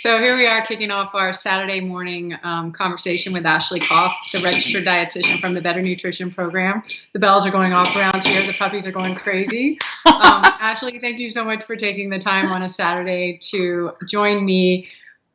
So here we are kicking off our Saturday morning conversation with Ashley Koff, the registered dietitian from the Better Nutrition Program. The bells are going off around here. The puppies are going crazy. Ashley, thank you so much for taking the time on a Saturday to join me.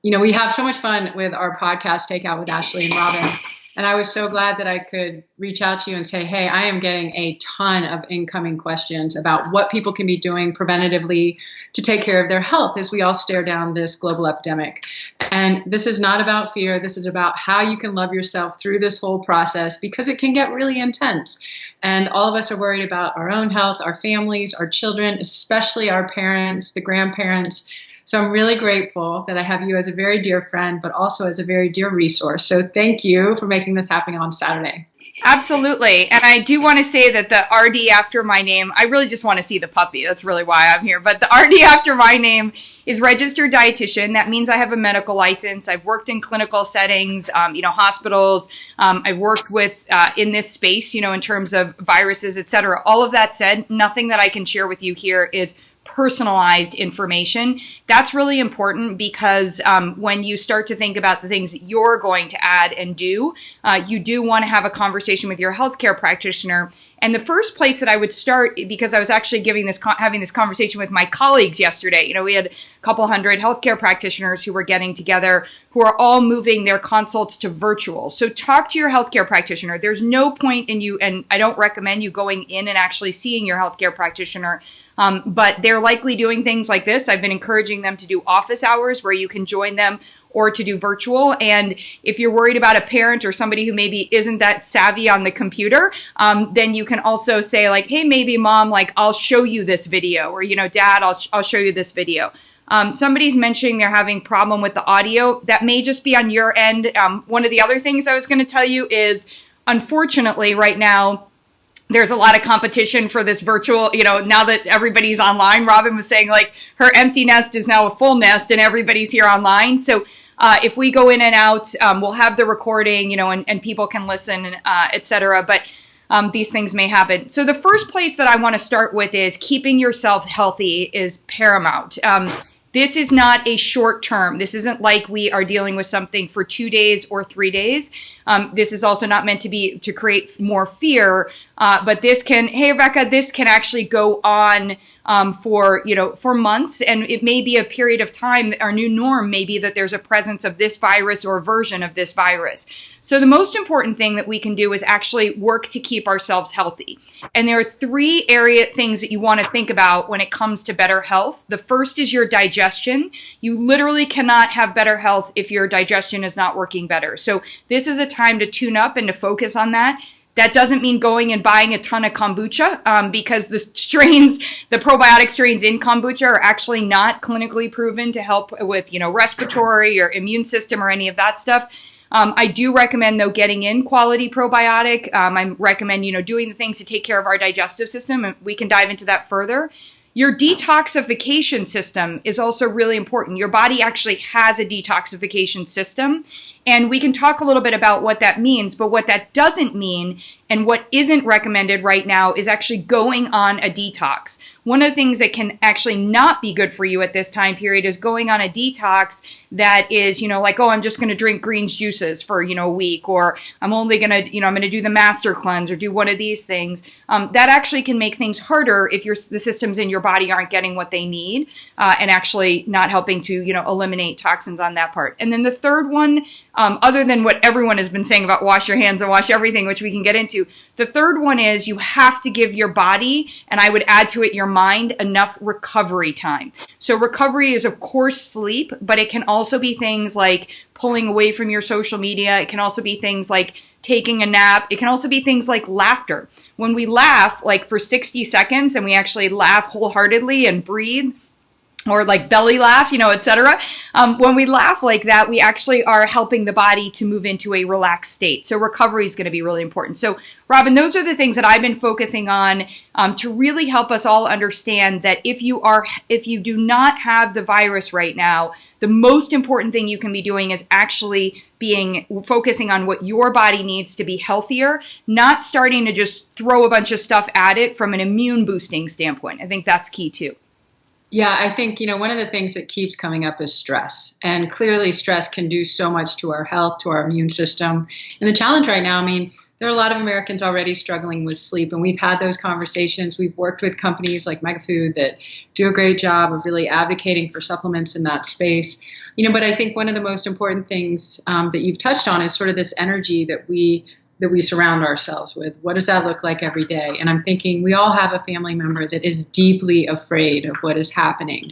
You know, we have so much fun with our podcast Takeout with Ashley and Robin. And I was so glad that I could reach out to you and say, hey, I am getting a ton of incoming questions about what people can be doing preventatively to take care of their health as we all stare down this global epidemic. And this is not about fear. This is about how you can love yourself through this whole process, because it can get really intense. And all of us are worried about our own health, our families, our children, especially our parents, the grandparents. So I'm really grateful that I have you as a very dear friend, but also as a very dear resource. So thank you for making this happen on Saturday. Absolutely. And I do want to say that the RD after my name, I really just want to see the puppy. That's really why I'm here. But the RD after my name is registered dietitian. That means I have a medical license. I've worked in clinical settings, hospitals. I've worked with in this space, in terms of viruses, et cetera. All of that said, nothing that I can share with you here is personalized information. That's really important because when you start to think about the things that you're going to add and do, you do want to have a conversation with your healthcare practitioner. And the first place that I would start, because I was actually having this conversation with my colleagues yesterday, we had a couple hundred healthcare practitioners who were getting together, who are all moving their consults to virtual. So talk to your healthcare practitioner. There's no point in you, and I don't recommend you going in and actually seeing your healthcare practitioner. But they're likely doing things like this. I've been encouraging them to do office hours where you can join them, or to do virtual. And if you're worried about a parent or somebody who maybe isn't that savvy on the computer, then you can also say like, hey, maybe mom, like I'll show you this video, or, dad, I'll show you this video. Somebody's mentioning they're having problem with the audio. That may just be on your end. One of the other things I was going to tell you is, unfortunately, right now, there's a lot of competition for this virtual, now that everybody's online. Robin was saying like her empty nest is now a full nest and everybody's here online. So if we go in and out, we'll have the recording, and people can listen, et cetera. But these things may happen. So the first place that I want to start with is keeping yourself healthy is paramount. This is not a short term. This isn't like we are dealing with something for 2 days or 3 days. This is also not meant to create more fear. But this can, hey, Rebecca, this can actually go on for months, and it may be a period of time. Our new norm may be that there's a presence of this virus or version of this virus. So the most important thing that we can do is actually work to keep ourselves healthy. And there are 3 things that you want to think about when it comes to better health. The first is your digestion. You literally cannot have better health if your digestion is not working better. So this is a time to tune up and to focus on that. That doesn't mean going and buying a ton of kombucha, because the probiotic strains in kombucha are actually not clinically proven to help with, respiratory or immune system or any of that stuff. I do recommend, though, getting in quality probiotic. I recommend, doing the things to take care of our digestive system, and we can dive into that further. Your detoxification system is also really important. Your body actually has a detoxification system, and we can talk a little bit about what that means. But what that doesn't mean, and what isn't recommended right now, is actually going on a detox. One of the things that can actually not be good for you at this time period is going on a detox that is, like, oh, I'm just going to drink greens juices for, a week, or I'm only going to, I'm going to do the master cleanse or do one of these things. That actually can make things harder if the systems in your body aren't getting what they need, and actually not helping to, eliminate toxins on that part. And then the third one, other than what everyone has been saying about wash your hands and wash everything, which we can get into, the third one is you have to give your body, and I would add to it your mind, enough recovery time. So recovery is, of course, sleep, but it can also be things like pulling away from your social media. It can also be things like taking a nap. It can also be things like laughter. When we laugh, like for 60 seconds, and we actually laugh wholeheartedly and breathe, or like belly laugh, et cetera. When we laugh like that, we actually are helping the body to move into a relaxed state. So recovery is going to be really important. So Robin, those are the things that I've been focusing on to really help us all understand that if you do not have the virus right now, the most important thing you can be doing is actually focusing on what your body needs to be healthier, not starting to just throw a bunch of stuff at it from an immune boosting standpoint. I think that's key too. Yeah, I think, one of the things that keeps coming up is stress. And clearly stress can do so much to our health, to our immune system. And the challenge right now, I mean, there are a lot of Americans already struggling with sleep, and we've had those conversations. We've worked with companies like Megafood that do a great job of really advocating for supplements in that space. But I think one of the most important things that you've touched on is sort of this energy that we surround ourselves with. What does that look like every day? And I'm thinking we all have a family member that is deeply afraid of what is happening.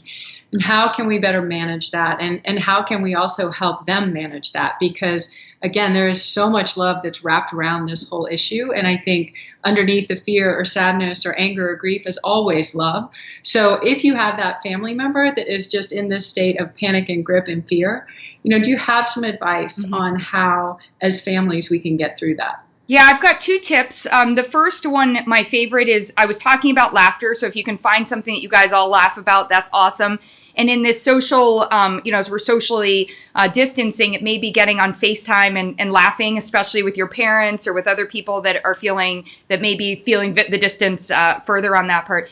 And how can we better manage that? And how can we also help them manage that? Because again, there is so much love that's wrapped around this whole issue. And I think underneath the fear or sadness or anger or grief is always love. So if you have that family member that is just in this state of panic and grip and fear, do you have some advice on how, as families, we can get through that? Yeah, I've got two tips. The first one, my favorite, is I was talking about laughter. So if you can find something that you guys all laugh about, that's awesome. And in this social, as we're socially distancing, it may be getting on FaceTime and laughing, especially with your parents or with other people that may be feeling the distance further on that part.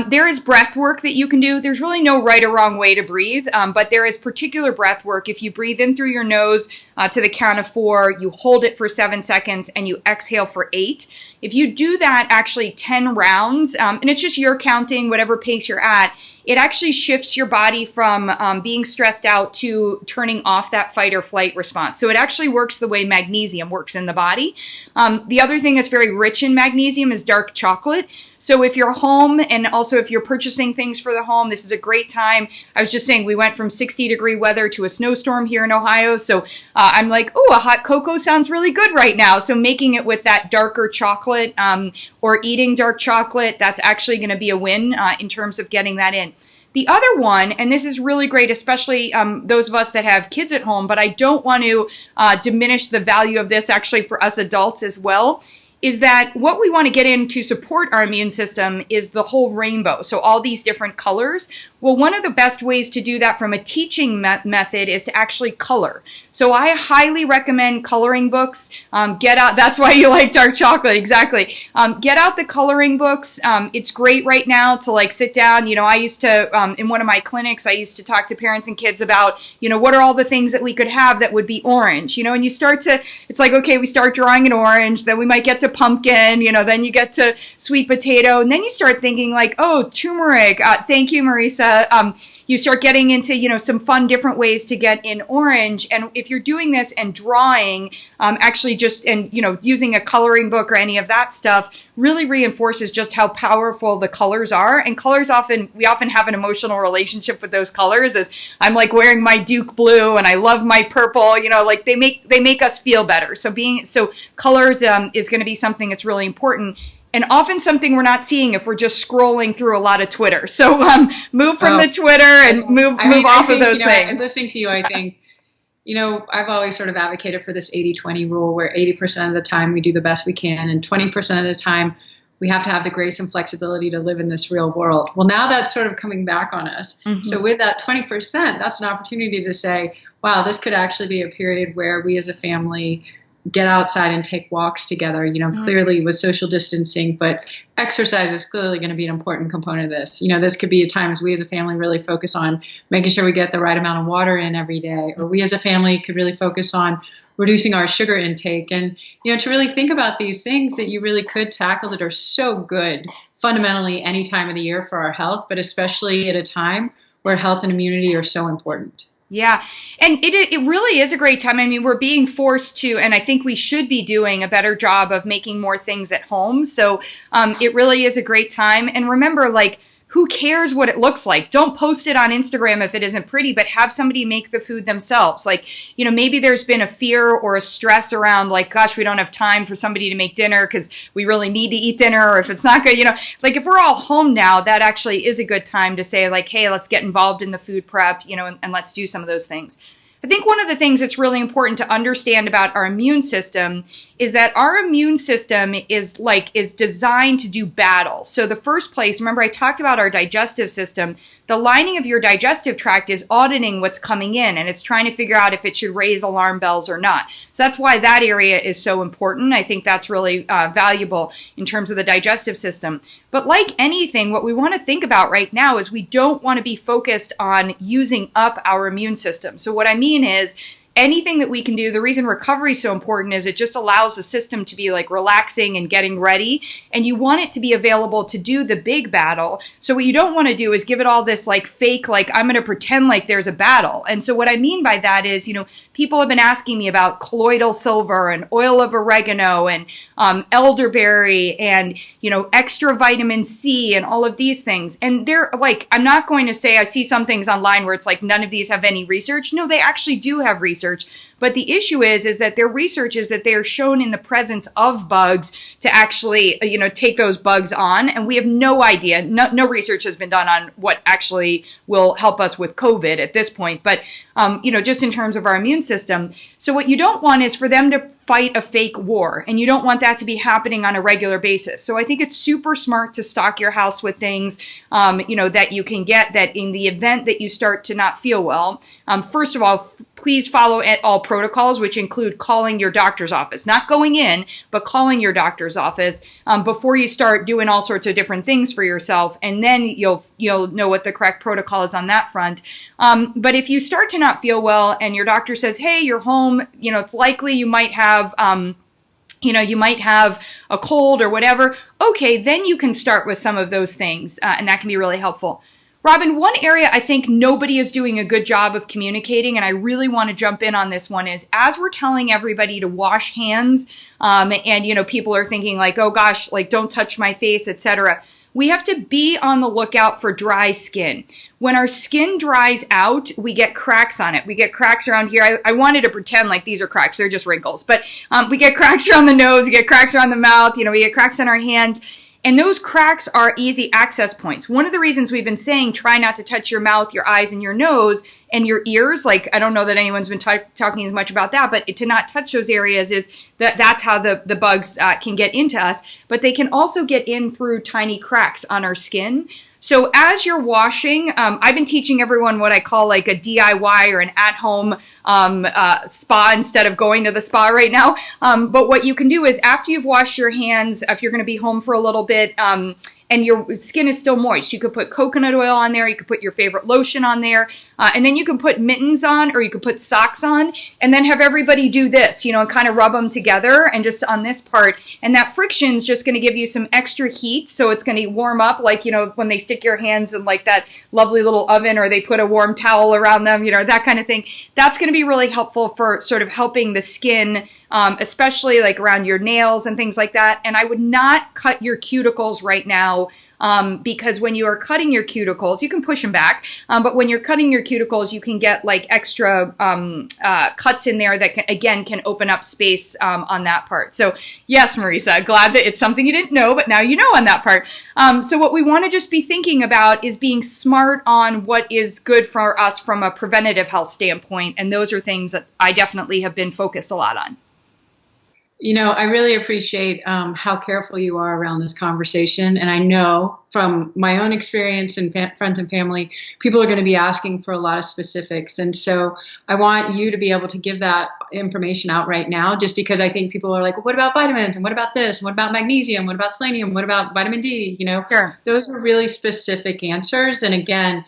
There is breath work that you can do. There's really no right or wrong way to breathe, but there is particular breath work. If you breathe in through your nose to the count of 4, you hold it for 7 seconds, and you exhale for 8. If you do that actually 10 rounds, and it's just you're counting whatever pace you're at, it actually shifts your body from being stressed out to turning off that fight or flight response. So it actually works the way magnesium works in the body. The other thing that's very rich in magnesium is dark chocolate. So if you're home, and also if you're purchasing things for the home, this is a great time. I was just saying we went from 60-degree weather to a snowstorm here in Ohio. So I'm like, oh, a hot cocoa sounds really good right now. So making it with that darker chocolate or eating dark chocolate, that's actually going to be a win in terms of getting that in. The other one, and this is really great, especially those of us that have kids at home, but I don't want to diminish the value of this actually for us adults as well, is that what we want to get in to support our immune system is the whole rainbow. So all these different colors. Well, one of the best ways to do that from a teaching method is to actually color. So I highly recommend coloring books. Get out. That's why you like dark chocolate. Exactly. Get out the coloring books. It's great right now to sit down. I used to, in one of my clinics, I used to talk to parents and kids about, what are all the things that we could have that would be orange, and you start to, it's like, okay, we start drawing an orange, then we might get to pumpkin, then you get to sweet potato, and then you start thinking oh, turmeric. Thank you, Marisa. You start getting into, some fun different ways to get in orange. And if you're doing this and drawing, using a coloring book or any of that stuff really reinforces just how powerful the colors are. And colors we often have an emotional relationship with those colors, as I'm wearing my Duke blue and I love my purple, they make us feel better. So colors is going to be something that's really important. And often something we're not seeing if we're just scrolling through a lot of Twitter. So move from the Twitter and move off of those things. Listening to you, I think, I've always sort of advocated for this 80-20 rule where 80% of the time we do the best we can and 20% of the time we have to have the grace and flexibility to live in this real world. Well, now that's sort of coming back on us. Mm-hmm. So with that 20%, that's an opportunity to say, wow, this could actually be a period where we as a family get outside and take walks together, clearly with social distancing, but exercise is clearly going to be an important component of this. This could be a time as we as a family really focus on making sure we get the right amount of water in every day, or we as a family could really focus on reducing our sugar intake and, to really think about these things that you really could tackle that are so good fundamentally any time of the year for our health, but especially at a time where health and immunity are so important. Yeah. And it really is a great time. I mean, we're being forced to, and I think we should be doing a better job of making more things at home. So it really is a great time. And remember, who cares what it looks like? Don't post it on Instagram if it isn't pretty, but have somebody make the food themselves. Maybe there's been a fear or a stress around gosh, we don't have time for somebody to make dinner because we really need to eat dinner, or if it's not good, if we're all home now, that actually is a good time to say hey, let's get involved in the food prep, and let's do some of those things. I think one of the things that's really important to understand about our immune system is that our immune system is designed to do battle. So the first place, remember I talked about our digestive system, the lining of your digestive tract is auditing what's coming in, and it's trying to figure out if it should raise alarm bells or not. So that's why that area is so important. I think that's really valuable in terms of the digestive system. But like anything, what we want to think about right now is we don't want to be focused on using up our immune system. So what I mean is, anything that we can do, the reason recovery is so important is it just allows the system to be like relaxing and getting ready, and you want it to be available to do the big battle. So what you don't want to do is give it all this like fake, like I'm going to pretend like there's a battle. And so what I mean by that is, people have been asking me about colloidal silver and oil of oregano and elderberry and, extra vitamin C and all of these things. And they're like, I'm not going to say I see some things online where it's like none of these have any research. No, they actually do have research. But the issue is that their research is that they are shown in the presence of bugs to actually, take those bugs on. And we have no idea. No research has been done on what actually will help us with COVID at this point. But, just in terms of our immune system. So what you don't want is for them to fight a fake war. And you don't want that to be happening on a regular basis. So I think it's super smart to stock your house with things, that you can get that in the event that you start to not feel well. First of all, please follow all protocols, which include calling your doctor's office, not going in, but calling your doctor's office before you start doing all sorts of different things for yourself. And then you'll know what the correct protocol is on that front. But if you start to not feel well and your doctor says, hey, you're home, it's likely you might have, you might have a cold or whatever. Okay, then you can start with some of those things, and that can be really helpful. Robin, one area I think nobody is doing a good job of communicating, and I really want to jump in on this one, is as we're telling everybody to wash hands, and people are thinking like, oh gosh, like don't touch my face, etc. We have to be on the lookout for dry skin. When our skin dries out, we get cracks on it. We get cracks around here. I wanted to pretend like these are cracks. They're just wrinkles. But we get cracks around the nose. We get cracks around the mouth. We get cracks on our hand. And those cracks are easy access points. One of the reasons we've been saying try not to touch your mouth, your eyes, and your nose, and your ears, like I don't know that anyone's been talking as much about that, but to not touch those areas is that's how the bugs can get into us. But they can also get in through tiny cracks on our skin. So as you're washing, I've been teaching everyone what I call like a DIY or an at-home spa instead of going to the spa right now. But what you can do is after you've washed your hands, if you're going to be home for a little bit, and your skin is still moist, you could put coconut oil on there, you could put your favorite lotion on there, and then you can put mittens on or you could put socks on, and then have everybody do this, and kind of rub them together and just on this part. And that friction is just going to give you some extra heat, so it's going to warm up, like, when they stick your hands in like that lovely little oven or they put a warm towel around them, that kind of thing. That's going to be really helpful for sort of helping the skin, especially like around your nails and things like that. And I would not cut your cuticles right now, because when you are cutting your cuticles, you can push them back, but when you're cutting your cuticles, you can get like extra cuts in there that can open up space on that part. So yes, Marisa, glad that it's something you didn't know, but now you know on that part. So what we want to just be thinking about is being smart on what is good for us from a preventative health standpoint, and those are things that I definitely have been focused a lot on. I really appreciate how careful you are around this conversation. And I know from my own experience and friends and family, people are going to be asking for a lot of specifics. And so I want you to be able to give that information out right now, just because I think people are like, well, what about vitamins? And what about this? And what about magnesium? What about selenium? What about vitamin D? Sure. Those are really specific answers. And again,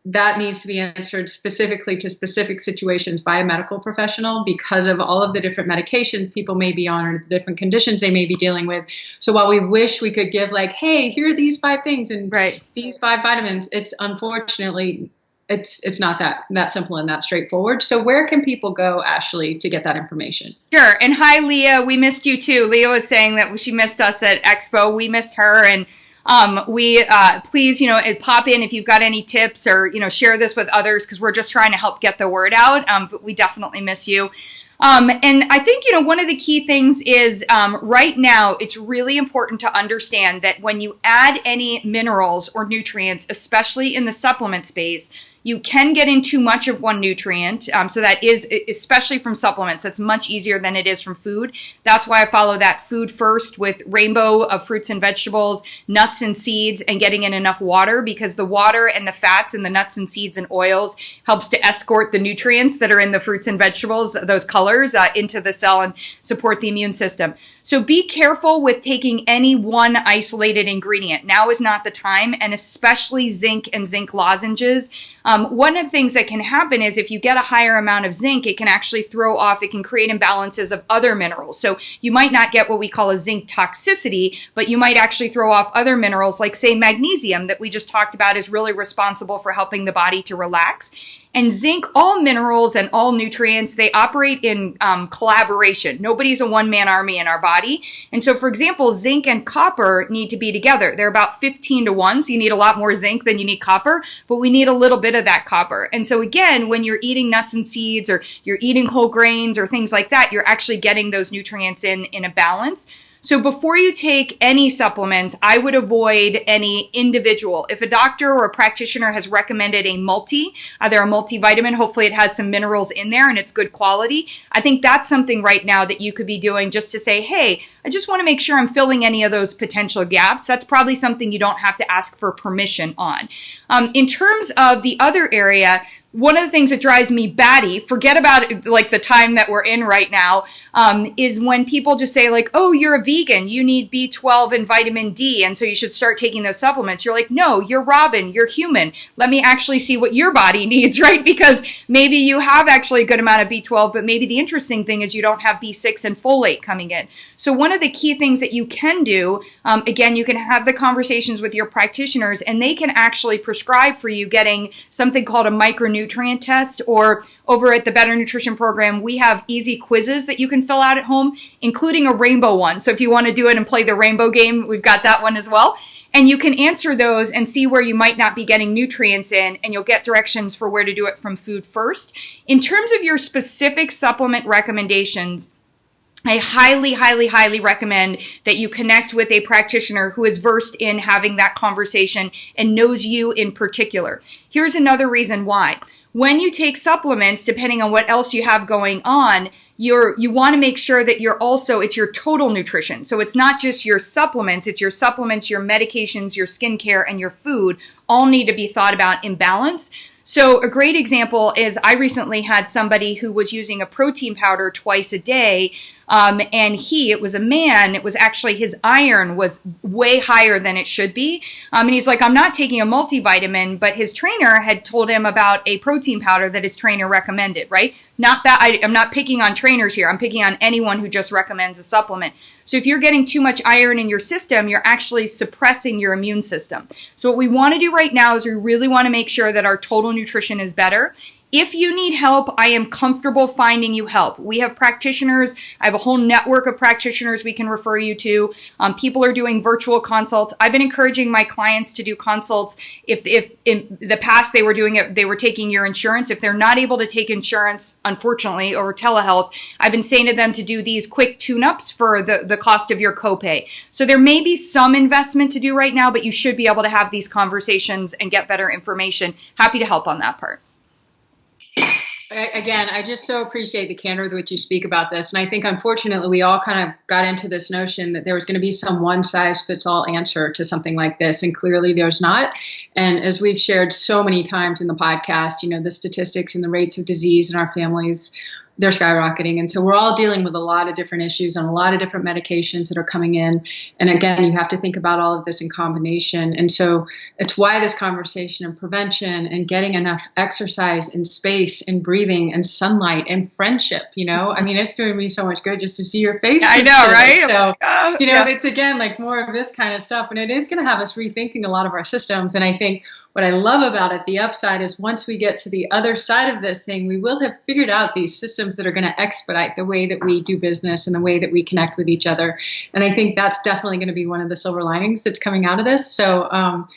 that needs to be answered specifically to specific situations by a medical professional because of all of the different medications people may be on or the different conditions they may be dealing with. So while we wish we could give like, hey, here are these 5 things and these 5 vitamins, it's unfortunately, it's not that simple and that straightforward. So where can people go, Ashley, to get that information? Sure. And hi, Leah. We missed you too. Leah was saying that she missed us at Expo. We missed her. And please, pop in if you've got any tips or, share this with others because we're just trying to help get the word out. But we definitely miss you. And I think, one of the key things is right now, it's really important to understand that when you add any minerals or nutrients, especially in the supplement space, You can get in too much of one nutrient. So that is, especially from supplements, that's much easier than it is from food. That's why I follow that food first with rainbow of fruits and vegetables, nuts and seeds, and getting in enough water, because the water and the fats and the nuts and seeds and oils helps to escort the nutrients that are in the fruits and vegetables, those colors, into the cell and support the immune system. So be careful with taking any one isolated ingredient. Now is not the time, and especially zinc and zinc lozenges. One of the things that can happen is if you get a higher amount of zinc, it can actually throw off, it can create imbalances of other minerals. So you might not get what we call a zinc toxicity, but you might actually throw off other minerals, like say magnesium that we just talked about is really responsible for helping the body to relax. And zinc, all minerals and all nutrients, they operate in collaboration. Nobody's a one-man army in our body. And so, for example, zinc and copper need to be together. They're about 15 to 1, so you need a lot more zinc than you need copper, but we need a little bit of that copper. And so again, when you're eating nuts and seeds or you're eating whole grains or things like that, you're actually getting those nutrients in a balance. So before you take any supplements, I would avoid any individual. If a doctor or a practitioner has recommended a multi, either a multivitamin, hopefully it has some minerals in there and it's good quality, I think that's something right now that you could be doing just to say, hey, I just want to make sure I'm filling any of those potential gaps. That's probably something you don't have to ask for permission on. In terms of the other area, one of the things that drives me batty, forget about it, like the time that we're in right now, is when people just say like, oh, you're a vegan, you need B12 and vitamin D, and so you should start taking those supplements. You're like, no, you're Robin, you're human. Let me actually see what your body needs, right? Because maybe you have actually a good amount of B12, but maybe the interesting thing is you don't have B6 and folate coming in. So one of the key things that you can do, again, you can have the conversations with your practitioners, and they can actually prescribe for you getting something called a micronutrient test, or over at the Better Nutrition Program, we have easy quizzes that you can fill out at home, including a rainbow one. So if you want to do it and play the rainbow game, we've got that one as well. And you can answer those and see where you might not be getting nutrients in, and you'll get directions for where to do it from food first. In terms of your specific supplement recommendations, I highly, highly, highly recommend that you connect with a practitioner who is versed in having that conversation and knows you in particular. Here's another reason why. When you take supplements, depending on what else you have going on, you want to make sure that it's your total nutrition. So it's not just your supplements, it's your supplements, your medications, your skincare, and your food all need to be thought about in balance. So a great example is I recently had somebody who was using a protein powder twice a day. And it was a man, it was actually his iron was way higher than it should be. And he's like, I'm not taking a multivitamin, but his trainer had told him about a protein powder that his trainer recommended, right? Not that I'm not picking on trainers here. I'm picking on anyone who just recommends a supplement. So if you're getting too much iron in your system, you're actually suppressing your immune system. So what we want to do right now is we really want to make sure that our total nutrition is better. If you need help, I am comfortable finding you help. We have practitioners. I have a whole network of practitioners we can refer you to. People are doing virtual consults. I've been encouraging my clients to do consults. If in the past they were doing it, they were taking your insurance. If they're not able to take insurance, unfortunately, or telehealth, I've been saying to them to do these quick tune-ups for the cost of your copay. So there may be some investment to do right now, but you should be able to have these conversations and get better information. Happy to help on that part. Again, I just so appreciate the candor with which you speak about this. And I think, unfortunately, we all kind of got into this notion that there was going to be some one-size-fits-all answer to something like this. And clearly there's not. And as we've shared so many times in the podcast, the statistics and the rates of disease in our families, they're skyrocketing. And so we're all dealing with a lot of different issues and a lot of different medications that are coming in. And again, you have to think about all of this in combination. And so it's why this conversation and prevention and getting enough exercise and space and breathing and sunlight and friendship, it's doing me so much good just to see your face. I know, right? So, it's again, like more of this kind of stuff. And it is going to have us rethinking a lot of our systems. And I think what I love about it, the upside, is once we get to the other side of this thing, we will have figured out these systems that are going to expedite the way that we do business and the way that we connect with each other. And I think that's definitely going to be one of the silver linings that's coming out of this. So,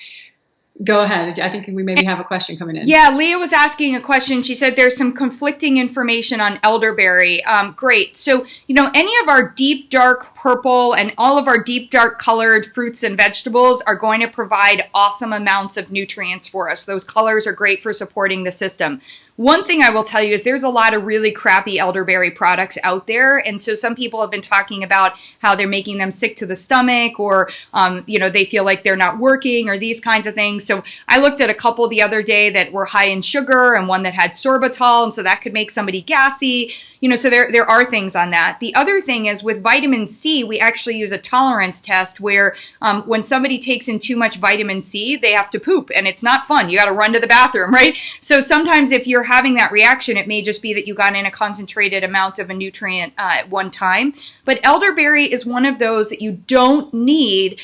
Go ahead. I think we maybe have a question coming in. Yeah, Leah was asking a question. She said there's some conflicting information on elderberry. Great. So, any of our deep dark purple and all of our deep dark colored fruits and vegetables are going to provide awesome amounts of nutrients for us. Those colors are great for supporting the system. One thing I will tell you is there's a lot of really crappy elderberry products out there. And so some people have been talking about how they're making them sick to the stomach, or, they feel like they're not working, or these kinds of things. So I looked at a couple the other day that were high in sugar and one that had sorbitol. And so that could make somebody gassy. So there are things on that. The other thing is with vitamin C, we actually use a tolerance test where when somebody takes in too much vitamin C, they have to poop, and it's not fun. You got to run to the bathroom, right? So sometimes if you're having that reaction, it may just be that you got in a concentrated amount of a nutrient at one time. But elderberry is one of those that you don't need.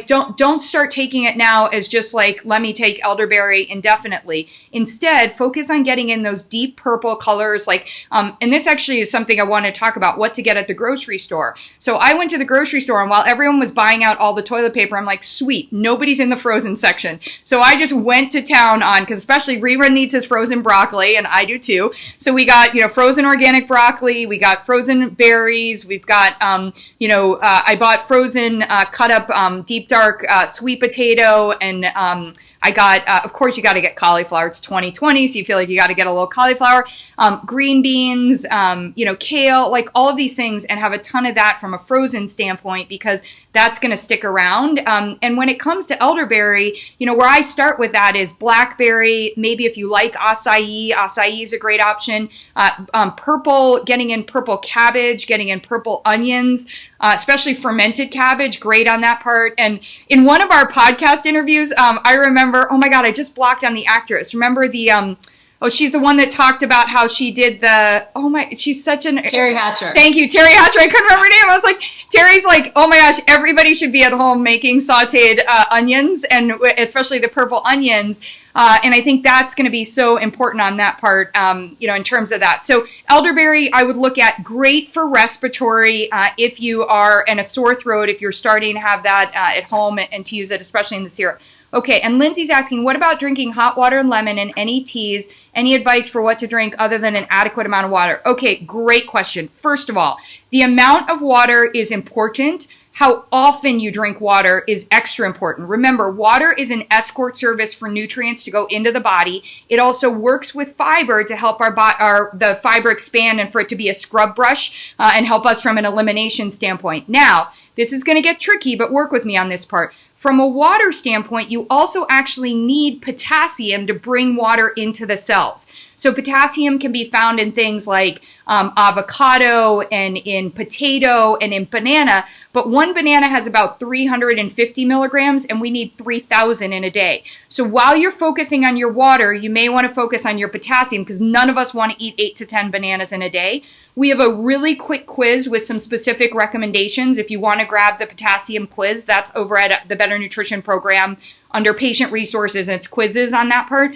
Don't start taking it now as just like, let me take elderberry indefinitely. Instead, focus on getting in those deep purple colors, and this actually is something I want to talk about, what to get at the grocery store. So I went to the grocery store, and while everyone was buying out all the toilet paper, I'm like, sweet, nobody's in the frozen section. So I just went to town because especially Rerun needs his frozen broccoli, and I do too. So we got, frozen organic broccoli, we got frozen berries, we've got, I bought frozen cut up deep dark sweet potato, and I got, of course, you got to get cauliflower. It's 2020, so you feel like you got to get a little cauliflower, green beans, kale, like all of these things, and have a ton of that from a frozen standpoint because that's going to stick around. And when it comes to elderberry, where I start with that is blackberry. Maybe if you like acai is a great option. Purple, getting in purple cabbage, getting in purple onions, especially fermented cabbage, great on that part. And in one of our podcast interviews, I remember, oh my God, I just blocked on the actress. Remember the, she's the one that talked about how she did she's such an... Terry Hatcher. Thank you, Terry Hatcher. I couldn't remember her name. I was like, Terry's like, oh my gosh, everybody should be at home making sauteed onions, and especially the purple onions. And I think that's going to be so important on that part, in terms of that. So elderberry, I would look at, great for respiratory if you are in a sore throat, if you're starting to have that at home, and to use it, especially in the syrup. Okay, and Lindsay's asking, what about drinking hot water and lemon and any teas? Any advice for what to drink other than an adequate amount of water? Okay, great question. First of all, the amount of water is important. How often you drink water is extra important. Remember, water is an escort service for nutrients to go into the body. It also works with fiber to help the fiber expand and for it to be a scrub brush and help us from an elimination standpoint. Now, this is going to get tricky, but work with me on this part. From a water standpoint, you also actually need potassium to bring water into the cells. So potassium can be found in things like avocado and in potato and in banana, but one banana has about 350 milligrams and we need 3,000 in a day. So while you're focusing on your water, you may want to focus on your potassium because none of us want to eat 8 to 10 bananas in a day. We have a really quick quiz with some specific recommendations. If you want to grab the potassium quiz, that's over at the Better Nutrition Program under patient resources, and it's quizzes on that part.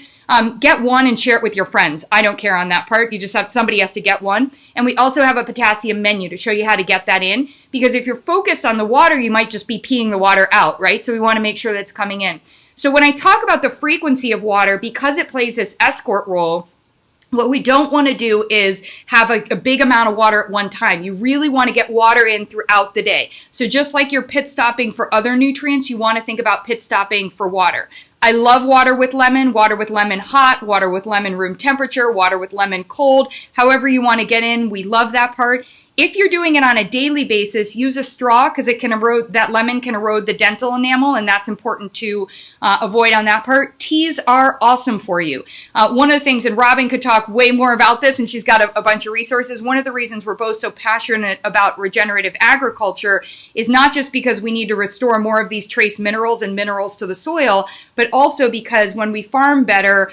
Get one and share it with your friends. I don't care on that part. You just have, somebody has to get one. And we also have a potassium menu to show you how to get that in, because if you're focused on the water, you might just be peeing the water out, right? So we want to make sure that's coming in. So when I talk about the frequency of water, because it plays this escort role, what we don't want to do is have a big amount of water at one time. You really want to get water in throughout the day. So just like you're pit stopping for other nutrients, you want to think about pit stopping for water. I love water with lemon hot, water with lemon room temperature, water with lemon cold, however you want to get in. We love that part. If you're doing it on a daily basis, use a straw because it can erode, that lemon can erode the dental enamel, and that's important to avoid on that part. Teas are awesome for you. One of the things, and Robin could talk way more about this, and she's got a bunch of resources. One of the reasons we're both so passionate about regenerative agriculture is not just because we need to restore more of these trace minerals and minerals to the soil, but also because when we farm better,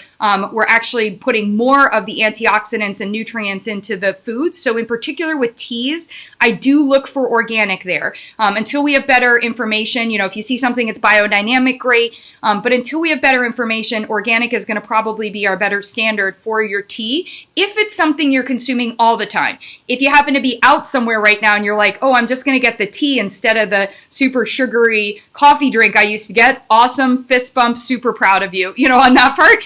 we're actually putting more of the antioxidants and nutrients into the food. So in particular with tea, teas, I do look for organic there. Until we have better information, if you see something that's biodynamic, great. But until we have better information, organic is going to probably be our better standard for your tea if it's something you're consuming all the time. If you happen to be out somewhere right now and you're like, oh, I'm just going to get the tea instead of the super sugary coffee drink I used to get, awesome, fist bump, super proud of you, on that part.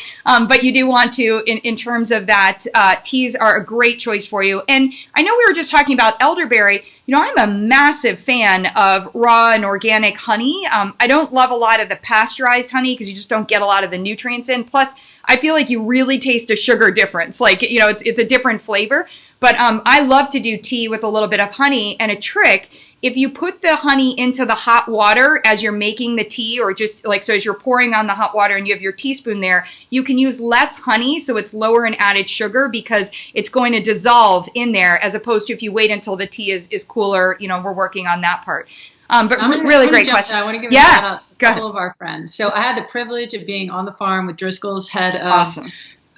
But you do want to, in terms of that, teas are a great choice for you. And I know we were just talking about elderberry. I'm a massive fan of raw and organic honey. I don't love a lot of the pasteurized honey because you just don't get a lot of the nutrients in. Plus, I feel like you really taste a sugar difference. Like, it's a different flavor. But I love to do tea with a little bit of honey. And a trick, if you put the honey into the hot water as you're making the tea, or just so as you're pouring on the hot water and you have your teaspoon there, you can use less honey, so it's lower in added sugar because it's going to dissolve in there, as opposed to if you wait until the tea is cooler. We're working on that part. But really great question. I want to give a shout out to a couple of our friends. So I had the privilege of being on the farm with Driscoll's head of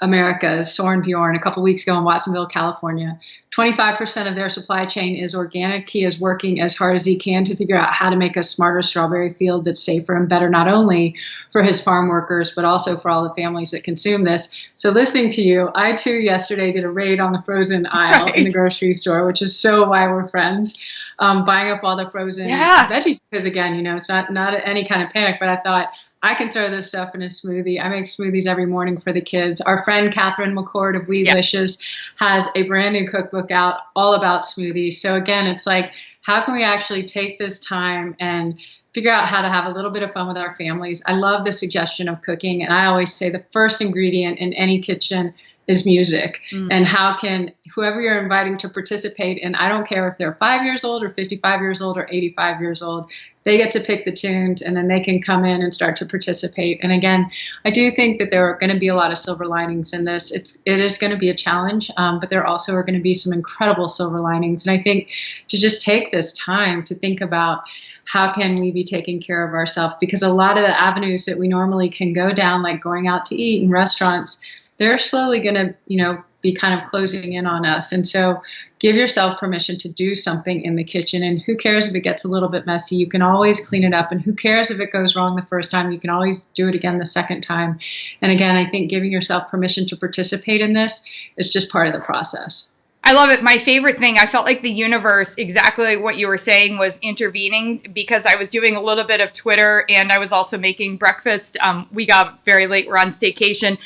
Americas, Soren Bjorn, a couple weeks ago in Watsonville, California. 25% of their supply chain is organic. He is working as hard as he can to figure out how to make a smarter strawberry field that's safer and better, not only for his farm workers, but also for all the families that consume this. So listening to you, I too yesterday did a raid on the frozen aisle in the grocery store, which is so why we're friends. Buying up all the frozen veggies because, again, it's not any kind of panic, but I thought, I can throw this stuff in a smoothie. I make smoothies every morning for the kids. Our friend Catherine McCord of Weedlicious has a brand new cookbook out all about smoothies. So again, it's like, how can we actually take this time and figure out how to have a little bit of fun with our families? I love the suggestion of cooking. And I always say the first ingredient in any kitchen is music. And how can whoever you're inviting to participate, and I don't care if they're 5 years old or 55 years old or 85 years old, they get to pick the tunes and then they can come in and start to participate. And again, I do think that there are going to be a lot of silver linings in this. It is going to be a challenge, but there also are going to be some incredible silver linings. And I think to just take this time to think about how can we be taking care of ourselves, because a lot of the avenues that we normally can go down, like going out to eat in restaurants, they're slowly going to, be kind of closing in on us. And so give yourself permission to do something in the kitchen. And who cares if it gets a little bit messy? You can always clean it up. And who cares if it goes wrong the first time? You can always do it again the second time. And again, I think giving yourself permission to participate in this is just part of the process. I love it. My favorite thing, I felt like the universe, exactly what you were saying, was intervening because I was doing a little bit of Twitter and I was also making breakfast. We got very late. We're on staycation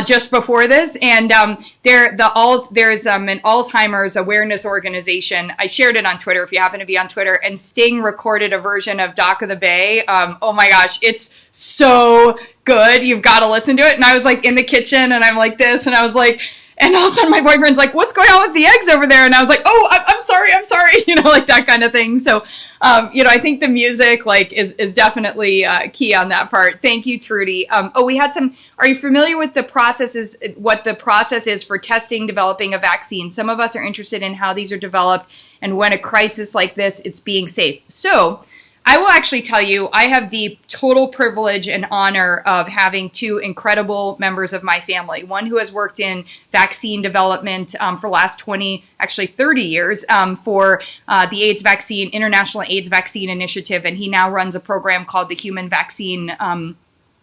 just before this. And there's an Alzheimer's awareness organization. I shared it on Twitter if you happen to be on Twitter. And Sting recorded a version of Dock of the Bay. Oh my gosh, it's so good. You've got to listen to it. And I was like in the kitchen and I'm like this. And I was like, and all of a sudden my boyfriend's like, what's going on with the eggs over there? And I was like, oh, I'm sorry, like that kind of thing. So, I think the music is definitely key on that part. Thank you, Trudy. We had are you familiar with what the process is for testing, developing a vaccine? Some of us are interested in how these are developed and when a crisis like this, it's being safe. So I will actually tell you, I have the total privilege and honor of having two incredible members of my family. One who has worked in vaccine development for the last 30 years for the AIDS vaccine, International AIDS Vaccine Initiative, and he now runs a program called the Human Vaccine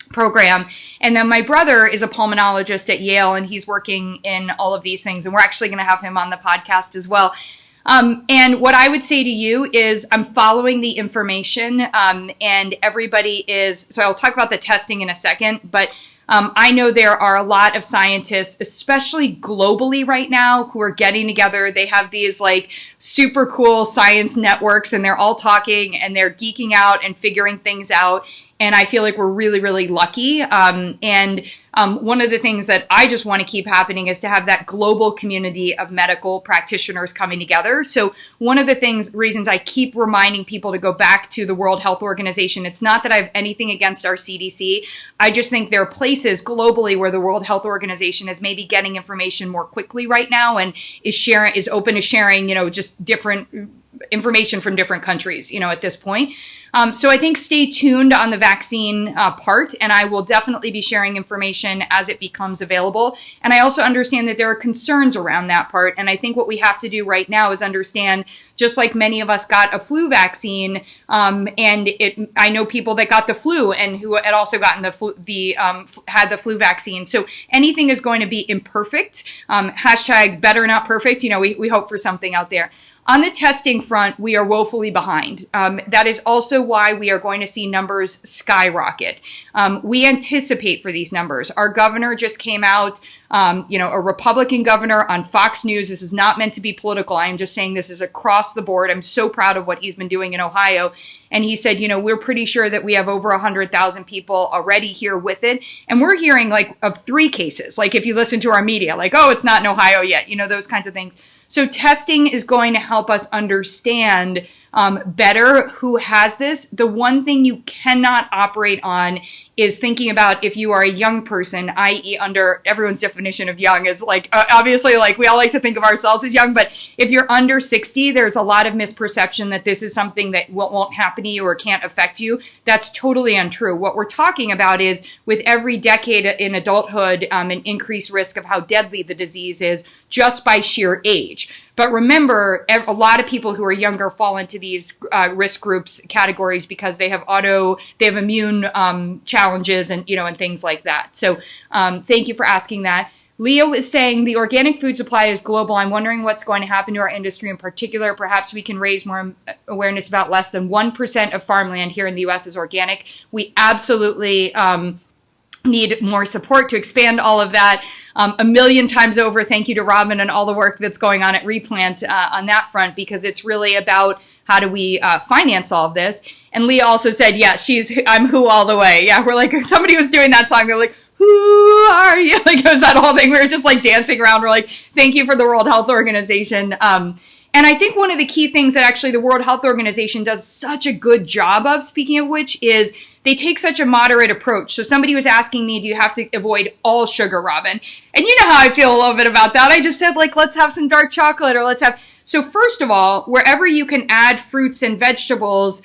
Program. And then my brother is a pulmonologist at Yale, and he's working in all of these things, and we're actually going to have him on the podcast as well. And what I would say to you is I'm following the information, and everybody is, so I'll talk about the testing in a second, but I know there are a lot of scientists, especially globally right now, who are getting together. They have these super cool science networks and they're all talking and they're geeking out and figuring things out. And I feel like we're really, really lucky. One of the things that I just want to keep happening is to have that global community of medical practitioners coming together. So one of the reasons I keep reminding people to go back to the World Health Organization, it's not that I have anything against our CDC. I just think there are places globally where the World Health Organization is maybe getting information more quickly right now and is open to sharing, just different information from different countries, at this point. So I think stay tuned on the vaccine part, and I will definitely be sharing information as it becomes available. And I also understand that there are concerns around that part. And I think what we have to do right now is understand, just like many of us got a flu vaccine, I know people that got the flu and who had also gotten had the flu vaccine. So anything is going to be imperfect. Hashtag better not perfect. We hope for something out there. On the testing front, we are woefully behind. That is also why we are going to see numbers skyrocket. We anticipate for these numbers. Our governor just came out, a Republican governor on Fox News. This is not meant to be political. I am just saying this is across the board. I'm so proud of what he's been doing in Ohio. And he said, we're pretty sure that we have over 100,000 people already here with it. And we're hearing of 3 cases. If you listen to our media, oh, it's not in Ohio yet, those kinds of things. So testing is going to help us understand better who has this. The one thing you cannot operate on is thinking about if you are a young person, i.e. under everyone's definition of young is obviously we all like to think of ourselves as young, but if you're under 60, there's a lot of misperception that this is something that won't happen to you or can't affect you. That's totally untrue. What we're talking about is with every decade in adulthood, an increased risk of how deadly the disease is just by sheer age. But remember, a lot of people who are younger fall into these risk groups categories because they have immune challenges and things like that. So thank you for asking that. Leo is saying the organic food supply is global. I'm wondering what's going to happen to our industry in particular. Perhaps we can raise more awareness about less than 1% of farmland here in the U.S. is organic. We absolutely need more support to expand all of that. A million times over, thank you to Robin and all the work that's going on at Replant on that front, because it's really about how do we finance all of this. And Leah also said, yeah, I'm who all the way. Yeah, we're somebody was doing that song. They're like, who are you? It was that whole thing. We were just dancing around. We're thank you for the World Health Organization. And I think one of the key things that actually the World Health Organization does such a good job of, speaking of which, is they take such a moderate approach. So somebody was asking me, do you have to avoid all sugar, Robin? And you know how I feel a little bit about that. I just said, let's have some dark chocolate, or so first of all, wherever you can add fruits and vegetables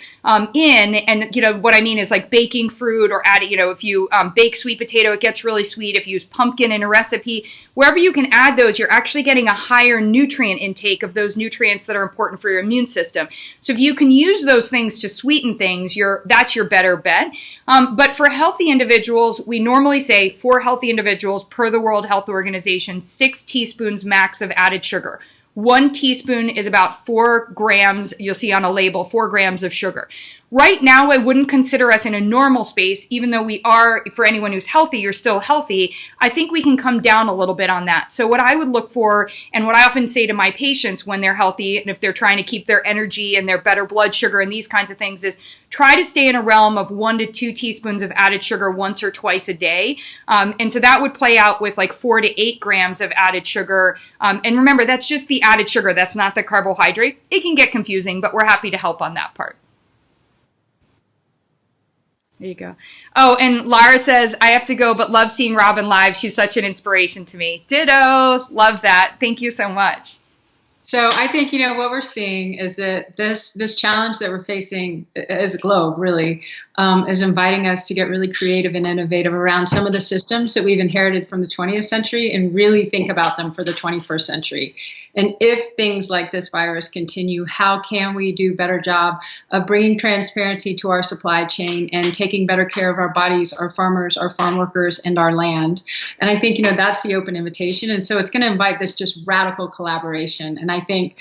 in, and what I mean is baking fruit or add, if you bake sweet potato, it gets really sweet. If you use pumpkin in a recipe, wherever you can add those, you're actually getting a higher nutrient intake of those nutrients that are important for your immune system. So if you can use those things to sweeten things, that's your better bet. But for healthy individuals, we normally say for healthy individuals, per the World Health Organization, 6 teaspoons max of added sugar. 1 teaspoon is about 4 grams, you'll see on a label, 4 grams of sugar. Right now, I wouldn't consider us in a normal space, even though we are, for anyone who's healthy, you're still healthy. I think we can come down a little bit on that. So what I would look for, and what I often say to my patients when they're healthy, and if they're trying to keep their energy and their better blood sugar and these kinds of things, is try to stay in a realm of 1 to 2 teaspoons of added sugar once or twice a day. And so that would play out with 4 to 8 grams of added sugar. And remember, that's just the added sugar. That's not the carbohydrate. It can get confusing, but we're happy to help on that part. There you go. Oh, and Lara says, I have to go, but love seeing Robin live. She's such an inspiration to me. Ditto. Love that. Thank you so much. So I think, what we're seeing is that this challenge that we're facing as a globe really is inviting us to get really creative and innovative around some of the systems that we've inherited from the 20th century and really think about them for the 21st century. And if things like this virus continue, how can we do a better job of bringing transparency to our supply chain and taking better care of our bodies, our farmers, our farm workers, and our land? And I think, that's the open invitation. And so it's going to invite this just radical collaboration. And I think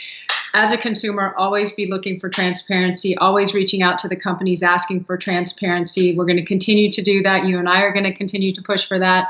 as a consumer, always be looking for transparency, always reaching out to the companies asking for transparency. We're going to continue to do that. You and I are going to continue to push for that.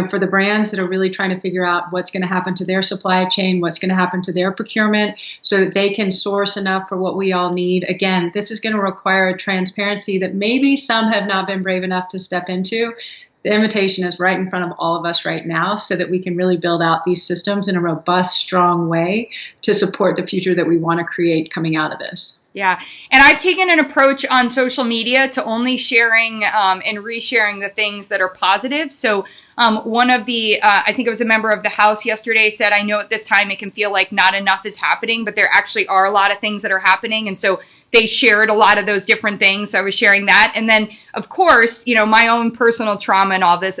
For the brands that are really trying to figure out what's going to happen to their supply chain, what's going to happen to their procurement so that they can source enough for what we all need. Again, this is going to require a transparency that maybe some have not been brave enough to step into. The invitation is right in front of all of us right now so that we can really build out these systems in a robust, strong way to support the future that we want to create coming out of this. Yeah. And I've taken an approach on social media to only sharing and resharing the things that are positive. So one of the, I think it was a member of the House yesterday said, I know at this time it can feel like not enough is happening, but there actually are a lot of things that are happening. And so they shared a lot of those different things. So I was sharing that. And then, of course, my own personal trauma and all this,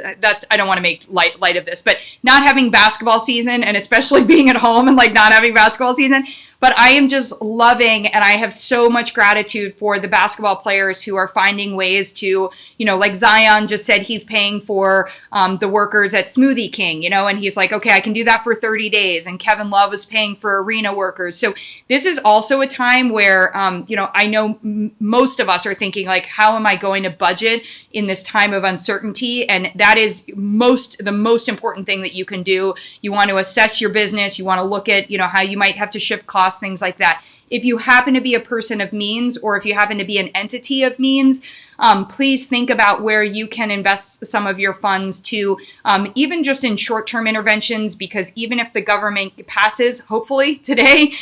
I don't want to make light of this, but not having basketball season, and especially being at home and like not having basketball season. But I am just loving, and I have so much gratitude for the basketball players who are finding ways to, like Zion just said he's paying for the workers at Smoothie King, and he's like, okay, I can do that for 30 days. And Kevin Love was paying for arena workers. So this is also a time where, I know most of us are thinking like, how am I going to budget in this time of uncertainty? And that is the most important thing that you can do. You want to assess your business. You want to look at, how you might have to shift costs, things like that. If you happen to be a person of means, or if you happen to be an entity of means, please think about where you can invest some of your funds to, even just in short-term interventions, because even if the government passes, hopefully today,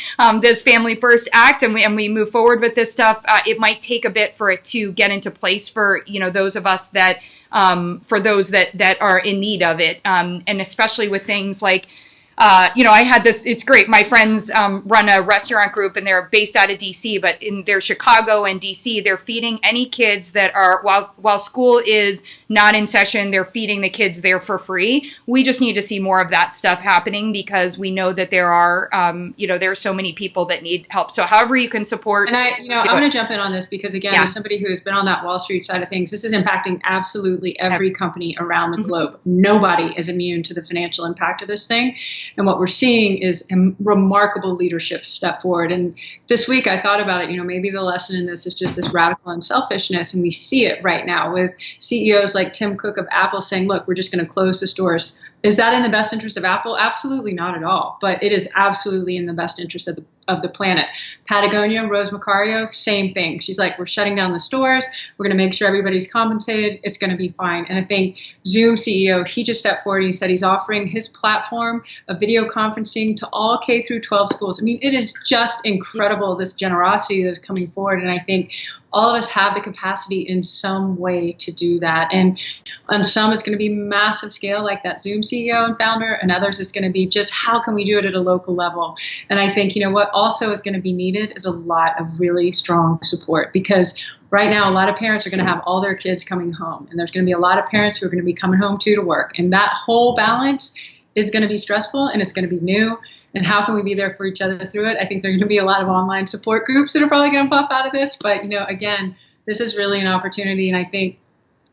this Family First Act, and we move forward with this stuff, it might take a bit for it to get into place for, those of us that, for those that are in need of it. And especially with things like, I had this, it's great. My friends run a restaurant group, and they're based out of DC, but in their Chicago and DC, they're feeding any kids that are, while school is not in session, they're feeding the kids there for free. We just need to see more of that stuff happening, because we know that there are, there are so many people that need help. So however you can support. And I'm going to jump in on this because, again, as somebody who has been on that Wall Street side of things, this is impacting absolutely every company around the globe. Nobody is immune to the financial impact of this thing. And what we're seeing is a remarkable leadership step forward. And this week I thought about it, maybe the lesson in this is just this radical unselfishness. And we see it right now with CEOs like Tim Cook of Apple saying, look, we're just going to close the stores. Is that in the best interest of Apple? Absolutely not at all. But it is absolutely in the best interest of the planet. Patagonia, Rose Macario, same thing. She's like, we're shutting down the stores. We're going to make sure everybody's compensated. It's going to be fine. And I think Zoom CEO, he just stepped forward. He said he's offering his platform of video conferencing to all K through 12 schools. I mean, it is just incredible, this generosity that's coming forward. And I think all of us have the capacity in some way to do that. And on some, it's going to be massive scale, like that Zoom CEO and founder, and others, it's going to be just how can we do it at a local level. And I think, what also is going to be needed is a lot of really strong support, because right now, a lot of parents are going to have all their kids coming home, and there's going to be a lot of parents who are going to be coming home too to work. And that whole balance is going to be stressful, and it's going to be new. And how can we be there for each other through it? I think there are going to be a lot of online support groups that are probably going to pop out of this. But, again, this is really an opportunity. And I think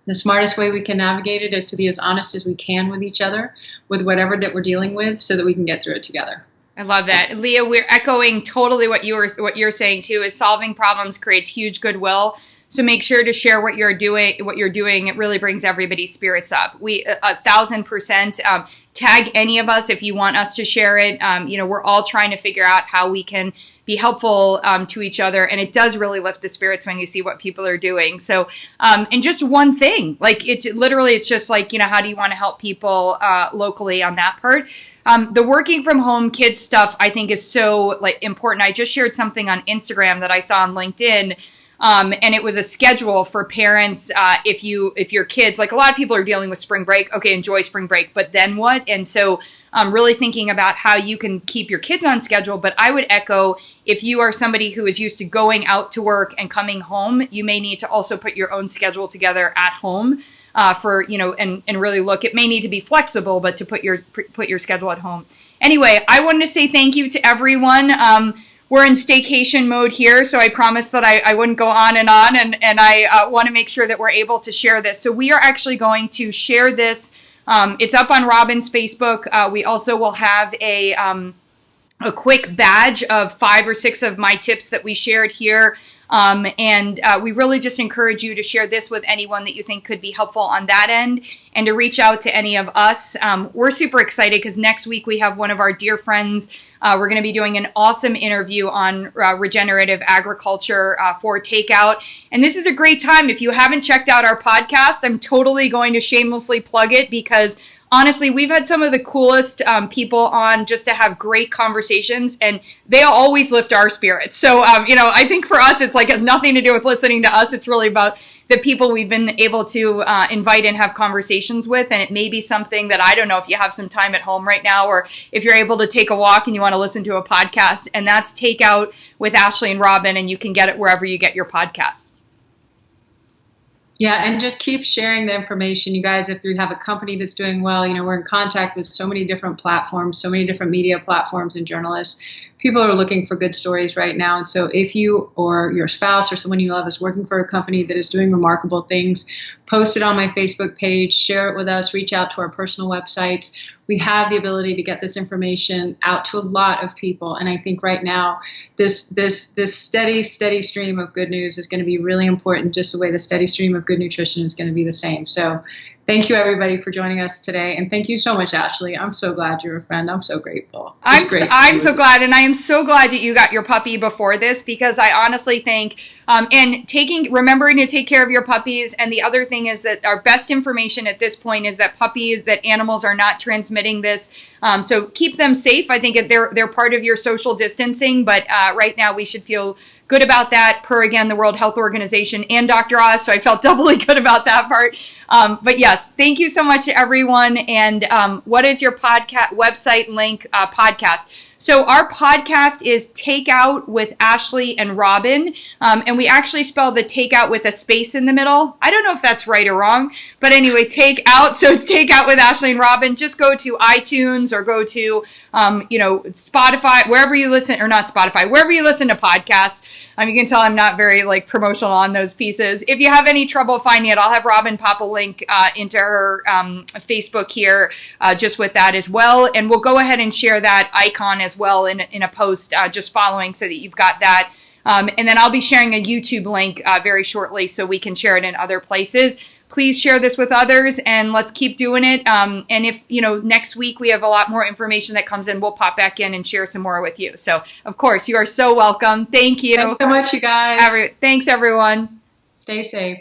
the smartest way we can navigate it is to be as honest as we can with each other, with whatever that we're dealing with, so that we can get through it together. I love that. Leah, we're echoing totally what you're saying too, is solving problems creates huge goodwill. So make sure to share what you're doing. It really brings everybody's spirits up. We 1,000%. Tag any of us if you want us to share it. We're all trying to figure out how we can be helpful to each other. And it does really lift the spirits when you see what people are doing. So, and just one thing, like it's just like, how do you want to help people locally on that part? The working from home kids stuff, I think, is so important. I just shared something on Instagram that I saw on LinkedIn. And it was a schedule for parents. If your kids, like a lot of people are dealing with spring break, okay, enjoy spring break, but then what? And so really thinking about how you can keep your kids on schedule. But I would echo, if you are somebody who is used to going out to work and coming home, you may need to also put your own schedule together at home and really look. It may need to be flexible, but to put your schedule at home. Anyway, I wanted to say thank you to everyone. We're in staycation mode here, so I promised that I wouldn't go on, and I want to make sure that we're able to share this. So we are actually going to share this. It's up on Robin's Facebook. We also will have a quick badge of 5 or 6 of my tips that we shared here. We really just encourage you to share this with anyone that you think could be helpful on that end, and to reach out to any of us. We're super excited because next week we have one of our dear friends. We're going to be doing an awesome interview on regenerative agriculture for takeout. And this is a great time. If you haven't checked out our podcast, I'm totally going to shamelessly plug it, because honestly, we've had some of the coolest people on just to have great conversations, and they always lift our spirits. So, I think for us, it's like has nothing to do with listening to us. It's really about the people we've been able to invite and have conversations with. And it may be something that, I don't know if you have some time at home right now, or if you're able to take a walk and you want to listen to a podcast, and that's Takeout with Ashley and Robin, and you can get it wherever you get your podcasts. Yeah, and just keep sharing the information. You guys, if you have a company that's doing well, we're in contact with so many different platforms, so many different media platforms and journalists. People are looking for good stories right now. And so if you or your spouse or someone you love is working for a company that is doing remarkable things, post it on my Facebook page, share it with us, reach out to our personal websites. We have the ability to get this information out to a lot of people. And I think right now, this steady stream of good news is going to be really important, just the way the steady stream of good nutrition is going to be the same. So thank you, everybody, for joining us today. And thank you so much, Ashley. I'm so glad you're a friend. I'm so grateful. I'm so glad. And I am so glad that you got your puppy before this, because I honestly think, remembering to take care of your puppies. And the other thing is that our best information at this point is that animals are not transmitting this. So keep them safe. I think they're part of your social distancing. But right now we should feel good about that, per, again, the World Health Organization and Dr. Oz. So I felt doubly good about that part. But yes, thank you so much, everyone. And what is your podcast website link podcast? So our podcast is Takeout with Ashley and Robin. And we actually spell the takeout with a space in the middle. I don't know if that's right or wrong, but anyway, Takeout. So it's Takeout with Ashley and Robin. Just go to iTunes or go to, Spotify, wherever you listen, or not Spotify, wherever you listen to podcasts. You can tell I'm not very promotional on those pieces. If you have any trouble finding it, I'll have Robin pop a link into her Facebook here just with that as well. And we'll go ahead and share that icon as well in a post just following, so that you've got that. And then I'll be sharing a YouTube link very shortly, so we can share it in other places. Please share this with others, and let's keep doing it. And if, next week we have a lot more information that comes in, we'll pop back in and share some more with you. So, of course, you are so welcome. Thank you. Thanks so much, you guys. Thanks, everyone. Stay safe.